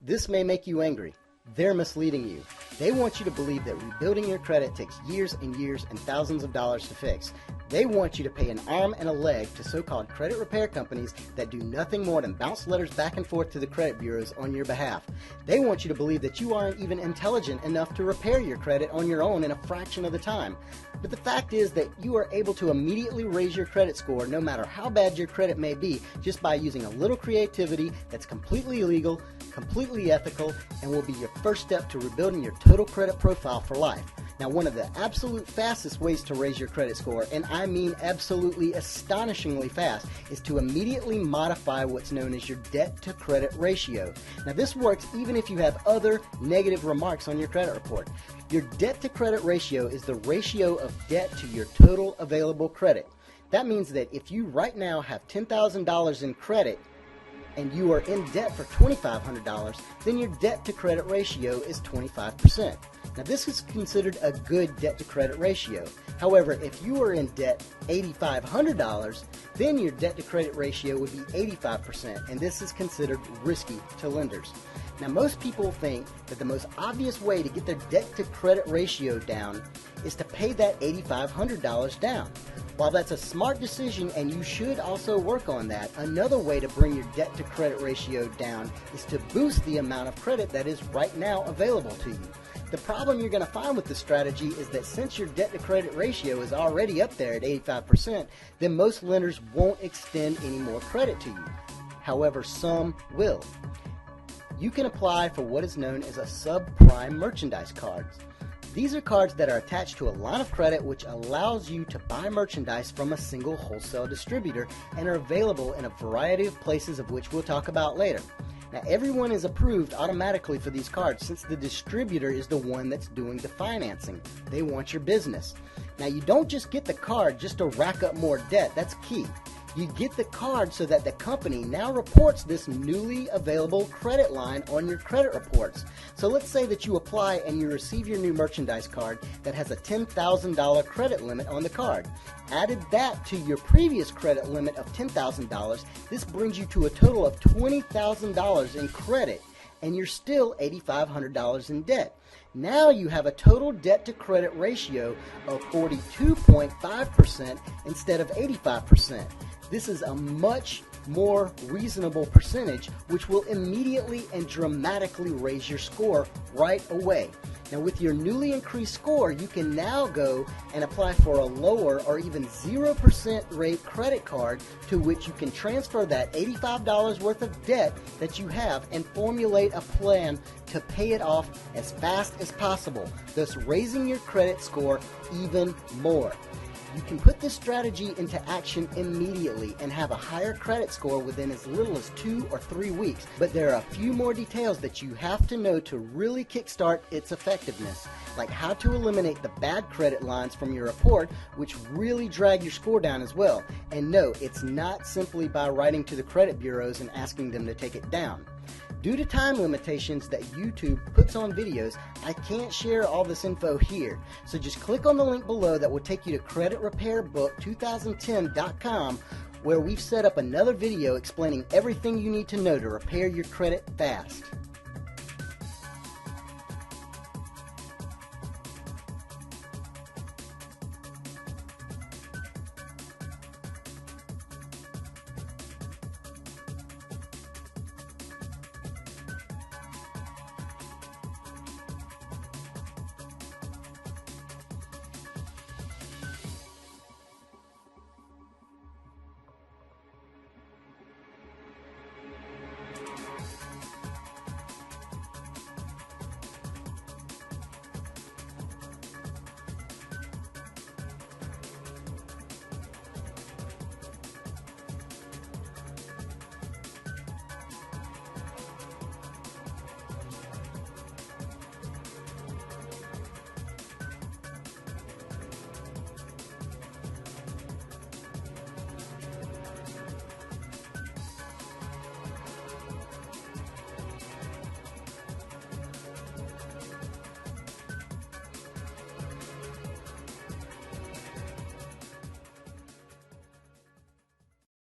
This may make you angry. They're misleading you. They want you to believe that rebuilding your credit takes years and years and thousands of dollars to fix. They want you to pay an arm and a leg to so-called credit repair companies that do nothing more than bounce letters back and forth to the credit bureaus on your behalf. They want you to believe that you aren't even intelligent enough to repair your credit on your own in a fraction of the time. But the fact is that you are able to immediately raise your credit score no matter how bad your credit may be just by using a little creativity that's completely legal, completely ethical, and will be your first step to rebuilding your total credit profile for life. Now, one of the absolute fastest ways to raise your credit score, and I mean absolutely astonishingly fast, is to immediately modify what's known as your debt-to-credit ratio. Now, this works even if you have other negative remarks on your credit report. Your debt-to-credit ratio is the ratio of debt to your total available credit. That means that if you right now have $10,000 in credit, and you are in debt for $2,500, then your debt-to-credit ratio is 25%. Now, this is considered a good debt-to-credit ratio. However, if you are in debt $8,500, then your debt-to-credit ratio would be 85%, and this is considered risky to lenders. Now, most people think that the most obvious way to get their debt-to-credit ratio down is to pay that $8,500 down. While that's a smart decision and you should also work on that, another way to bring your debt-to-credit ratio down is to boost the amount of credit that is right now available to you. The problem you're going to find with this strategy is that since your debt-to-credit ratio is already up there at 85%, then most lenders won't extend any more credit to you. However, some will. You can apply for what is known as a subprime merchandise card. These are cards that are attached to a line of credit which allows you to buy merchandise from a single wholesale distributor and are available in a variety of places of which we'll talk about later. Now, everyone is approved automatically for these cards since the distributor is the one that's doing the financing. They want your business. Now, you don't just get the card just to rack up more debt. That's key. You get the card so that the company now reports this newly available credit line on your credit reports. So let's say that you apply and you receive your new merchandise card that has a $10,000 credit limit on the card. Added that to your previous credit limit of $10,000, this brings you to a total of $20,000 in credit, and you're still $8,500 in debt. Now you have a total debt-to-credit ratio of 42.5% instead of 85%. This is a much more reasonable percentage, which will immediately and dramatically raise your score right away. Now, with your newly increased score, you can now go and apply for a lower or even 0% rate credit card to which you can transfer that $85 worth of debt that you have and formulate a plan to pay it off as fast as possible, thus raising your credit score even more. You can put this strategy into action immediately and have a higher credit score within as little as 2 or 3 weeks. But there are a few more details that you have to know to really kickstart its effectiveness, like how to eliminate the bad credit lines from your report, which really drag your score down as well. And no, it's not simply by writing to the credit bureaus and asking them to take it down. Due to time limitations that YouTube puts on videos, I can't share all this info here. So just click on the link below that will take you to CreditRepairBook2010.com, where we've set up another video explaining everything you need to know to repair your credit fast.